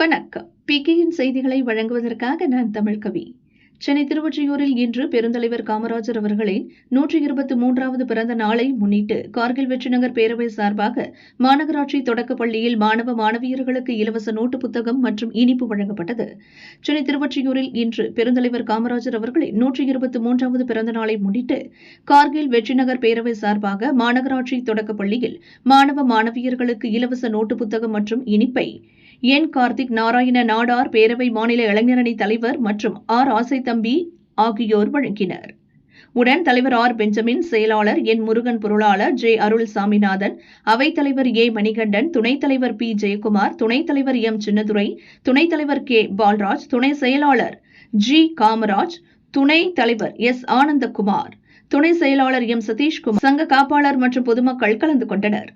வணக்கம். பிகேயின் செய்திகளை வழங்குவதற்காக நான் தமிழ்கவி. சென்னை திருவொற்றியூரில் இன்று பெருந்தலைவர் காமராஜர் அவர்களின் 123வது பிறந்த நாளை முன்னிட்டு கார்கில் வெற்றிநகர் பேரவை சார்பாக மாநகராட்சி தொடக்கப் பள்ளியில் மாணவ மாணவியர்களுக்கு இலவச நோட்டு புத்தகம் மற்றும் இனிப்பு வழங்கப்பட்டது. சென்னை திருவொற்றியூரில் இன்று பெருந்தலைவர் காமராஜர் அவர்களின் 123வது பிறந்த நாளை முன்னிட்டு கார்கில் வெற்றிநகர் பேரவை சார்பாக மாநகராட்சி தொடக்கப் பள்ளியில் மாணவ மாணவியர்களுக்கு இலவச நோட்டு புத்தகம் மற்றும் இனிப்பை என் கார்த்திக் நாராயண நாடார் பேரவை மாநில இளைஞரணி தலைவர் மற்றும் ஆர் ஆசைத்தம்பி ஆகியோர் வழங்கினர். உடன் தலைவர் ஆர் பெஞ்சமின், செயலாளர் என் முருகன், பொருளாளர் ஜே அருள் சாமிநாதன், அவைத்தலைவர் ஏ மணிகண்டன், துணைத் தலைவர் பி ஜெயக்குமார், துணைத் தலைவர் எம் சின்னதுரை, துணைத் தலைவர் கே பால்ராஜ், துணை செயலாளர் ஜி காமராஜ், துணைத் தலைவர் எஸ் ஆனந்தகுமார், துணை செயலாளர் எம் சதீஷ்குமார், சங்க காப்பாளர் மற்றும் பொதுமக்கள் கலந்து கொண்டனர்.